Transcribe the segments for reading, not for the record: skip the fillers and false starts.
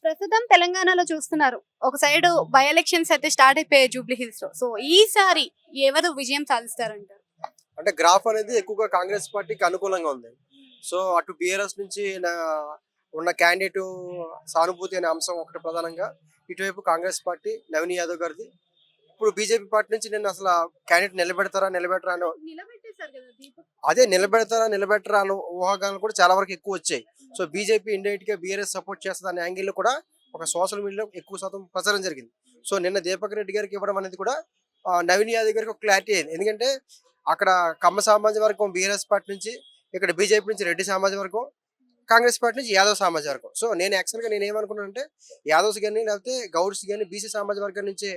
ప్రస్తుతం తెలంగాణలో చూస్తున్నారు. ఒక సైడు బై ఎలక్షన్స్ అయితే స్టార్ట్ అయిపోయాయి జూబ్లీ హిల్స్‌లో. సో, ఈసారి ఎవరు విజయం సాధిస్తారంటారు? అంటే గ్రాఫ్ అనేది ఎక్కువగా కాంగ్రెస్ పార్టీకి అనుకూలంగా ఉంది. సో, అటు బీఆర్ఎస్ నుంచి ఉన్న క్యాండిడేట్ సానుభూతి అనే అంశం ఒకటి ప్రధానంగా. ఇటువైపు కాంగ్రెస్ పార్టీ నవీన్ యాదవ్ గారిది. ఇప్పుడు బీజేపీ పార్టీ నుంచి నేను అసలు క్యాండిడేట్ నిలబెడతారా? నిలబెట్టరా? అని నిలబెట్టేసారు కదా దీపక్. అదే నిలబెడతారా? నిలబెట్టరా? అన్న ఊహాగానాలు కూడా చాలా వరకు ఎక్కువ వచ్చాయి. సో, బీజేపీ ఇండైరెక్ట్ గా బీఆర్ఎస్ సపోర్ట్ చేస్తది అనే యాంగిల్ కూడా ఒక సోషల్ మీడియాలో ఎక్కువ శాతం ప్రచారం జరిగింది. సో, నిన్న దీపక్ రెడ్డి గారికి ఇవ్వడం అనేది కూడా నవీన్ యాదవ్ గారికి ఒక క్లారిటీ అయింది. ఎందుకంటే అక్కడ కమ్మ సామాజిక వర్గం బీఆర్ఎస్ పార్టీ నుంచి, ఇక్కడ బీజేపీ నుంచి రెడ్డి సామాజిక వర్గం, కాంగ్రెస్ పార్టీ నుంచి యాదవ్ సామాజిక వర్గం. సో, నేను యాక్చువల్గా నేను ఏమనుకున్నానంటే యాదవ్స్ కానీ లేకపోతే గౌడ్స్ కానీ బీసీ సామాజిక వర్గం నుంచి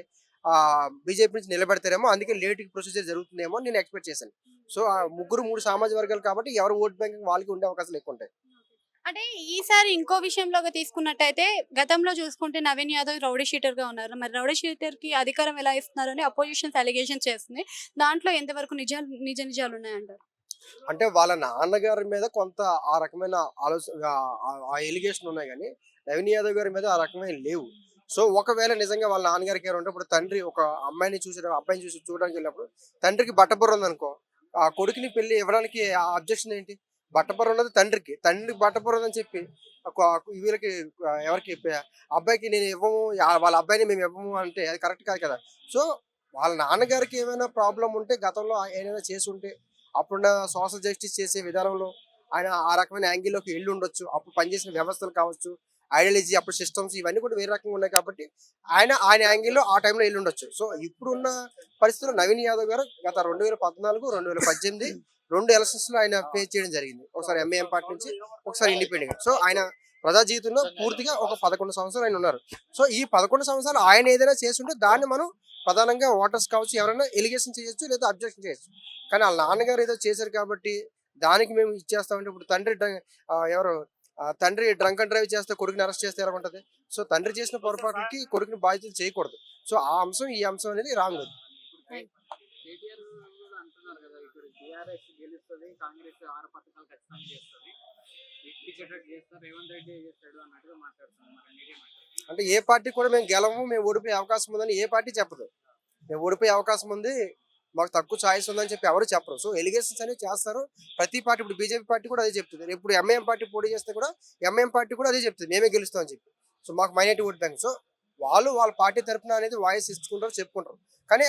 బీజేపీ నుంచి నిలబెడతారేమో, అందుకే లేట్ ప్రొసీజర్ జరుగుతుందేమో అని నేను ఎక్స్పెక్ట్ చేశాను. సో, ఆ ముగ్గురు మూడు సామాజిక వర్గాలు కాబట్టి ఎవరు ఓట్ బ్యాంక్ వాళ్ళకి ఉండే అవకాశాలు ఎక్కువ ఉంటాయి. అంటే ఈసారి ఇంకో విషయంలోగా తీసుకున్నట్టయితే గతంలో చూసుకుంటే నవీన్ యాదవ్ రౌడీ షీటర్‌గా ఉన్నారు. మరి రౌడీ షీటర్‌కి అధికారం ఎలా ఇస్తున్నారని అపోజిషన్స్ అలిగేషన్స్ చేస్తుంది. దాంట్లో ఎంతవరకు నిజాలు ఉన్నాయంటారు? అంటే వాళ్ళ నాన్నగారి మీద కొంత ఆ రకమైన ఆలోచన ఆ ఎలిగేషన్ ఉన్నాయి కానీ నవీన్ యాదవ్ గారి మీద ఆ రకమైన లేవు. సో, ఒకవేళ నిజంగా వాళ్ళ నాన్నగారికి ఎవరు ఉంటే ఇప్పుడు తండ్రి ఒక అబ్బాయిని చూసి చూడడానికి వెళ్ళినప్పుడు తండ్రికి బట్టబుర్ర ఉందనుకో, ఆ కొడుకుని పెళ్లి ఇవ్వడానికి ఆ అబ్జెక్షన్ ఏంటి? బట్టబుర్ర ఉన్నది తండ్రికి. తండ్రికి బట్టబుర్ర ఉందని చెప్పి వీళ్ళకి ఎవరికి అబ్బాయికి నేను ఇవ్వము, వాళ్ళ అబ్బాయిని మేము ఇవ్వము అంటే అది కరెక్ట్ కాదు కదా. సో, వాళ్ళ నాన్నగారికి ఏమైనా ప్రాబ్లం ఉంటే గతంలో ఏదైనా చేసి ఉంటే అప్పుడున్న సోషల్ జస్టిస్ చేసే విధానంలో ఆయన ఆ రకమైన యాంగిల్‌లోకి ఎళ్ళి ఉండొచ్చు. అప్పుడు పనిచేసిన వ్యవస్థలు కావచ్చు, ఐడియాలజీ అప్పుడు సిస్టమ్స్ ఇవన్నీ కూడా వేరే రకంగా ఉన్నాయి కాబట్టి ఆయన యాంగిల్‌లో ఆ టైంలో ఎళ్ళి ఉండొచ్చు. సో, ఇప్పుడున్న పరిస్థితుల్లో నవీన్ యాదవ్ గారు గత 2014, 2018 2 ఎలక్షన్స్‌లో ఆయన ఫేస్ చేయడం జరిగింది. ఒకసారి ఎంఐఎం పార్టీ నుంచి, ఒకసారి ఇండిపెండెంట్‌గా. సో, ఆయన ప్రజా జీవితంలో పూర్తిగా ఒక 11 సంవత్సరాలు ఆయన ఉన్నారు. సో, ఈ 11 సంవత్సరాలు ఆయన ఏదైనా చేసుంటే దాన్ని మనం ప్రధానంగా ఓటర్స్ కావచ్చు ఎవరైనా ఎలిగేషన్ చేయొచ్చు లేదా అబ్జెక్షన్ చేయొచ్చు. కానీ ఆళ్ళ నాన్నగారు ఏదో చేశారు కాబట్టి దానికి మేము ఇచ్చేస్తామంటే ఇప్పుడు తండ్రి డ్రంక్ అండ్ డ్రైవ్ చేస్తే కొడుకుని అరెస్ట్ చేస్తే ఎలా ఉంటది? సో, తండ్రి చేసిన పొరపాట్లకి కొడుకుని బాధ్యతలు చేయకూడదు. సో, ఆ అంశం ఈ అంశం అనేది రాంగ్. కేటీఆర్ కూడా అంటున్నారు కదా, ఇప్పుడు టీఆర్ఎస్ గెలుస్తుంది, కాంగ్రెస్ 6 పథకాలు ఖచ్చితంగా చేస్తుంది, ఎక్కిచ్చేటట్టు చేస్తారు, రేవంత్ రెడ్డి చేస్తాడు అన్నట్టుగా మాట్లాడుతున్నారు. మరి మీరేమంటారు? అంటే ఏ పార్టీ కూడా మేము గెలవము, మేము ఓడిపోయే అవకాశం ఉందని ఏ పార్టీ చెప్పదు. మేము ఓడిపోయే అవకాశం ఉంది, మాకు తక్కువ ఛాయిస్ ఉందని చెప్పి ఎవరు చెప్పరు. సో, ఎలిగేషన్స్ అనేవి చేస్తారు. ప్రతి పార్టీ ఇప్పుడు బీజేపీ పార్టీ కూడా అదే చెప్తుంది. ఇప్పుడు ఎంఐఎం పార్టీ పోటీ చేస్తే కూడా ఎంఐఎం పార్టీ కూడా అదే చెప్తుంది. మేమే గెలుస్తామని చెప్పి. సో, మాకు మైనారిటీ ఓట్ బ్యాంక్. సో, వాళ్ళు వాళ్ళ పార్టీ తరపున అనేది వాయిస్ ఇచ్చుకుంటారు, చెప్పుకుంటారు. కానీ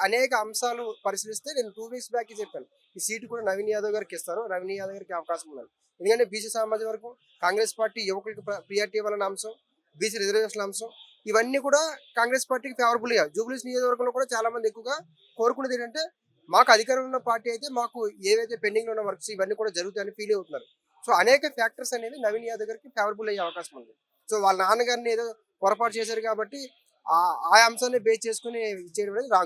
అనేక అంశాలు పరిశీలిస్తే నేను 2 వీక్స్ బ్యాక్ చెప్పాను. ఈ సీటు కూడా నవీన్ యాదవ్ గారికి ఇస్తారు. నవీన్ యాదవ్ గారికి అవకాశం ఉందని. ఎందుకంటే బీసీ సామాజిక వర్గం, కాంగ్రెస్ పార్టీ యువకులకు ప్రియారిటీ ఇవ్వాలన్న అంశం, బీసీ రిజర్వేషన్ల అంశం ఇవన్నీ కూడా కాంగ్రెస్ పార్టీకి ఫేవరబుల్ గా జూబ్లీస్ నియోజకవర్గంలో కూడా చాలా మంది ఎక్కువగా కోరుకునేది ఏంటంటే మాకు అధికారంలో ఉన్న పార్టీ అయితే మాకు ఏవైతే పెండింగ్ లో ఉన్న వర్క్స్ ఇవన్నీ కూడా జరుగుతాయని ఫీల్ అవుతున్నారు. సో, అనేక ఫ్యాక్టర్స్ అనేవి నవీన్ యాదవ్ గారికి ఫేవరబుల్ అయ్యే అవకాశం ఉంది. సో, వాళ్ళ నాన్నగారిని ఏదో పొరపాటు చేశారు కాబట్టి ఆ ఆ అంశాన్ని బేస్ చేసుకుని ఇచ్చేయడం అనేది రాంగ్.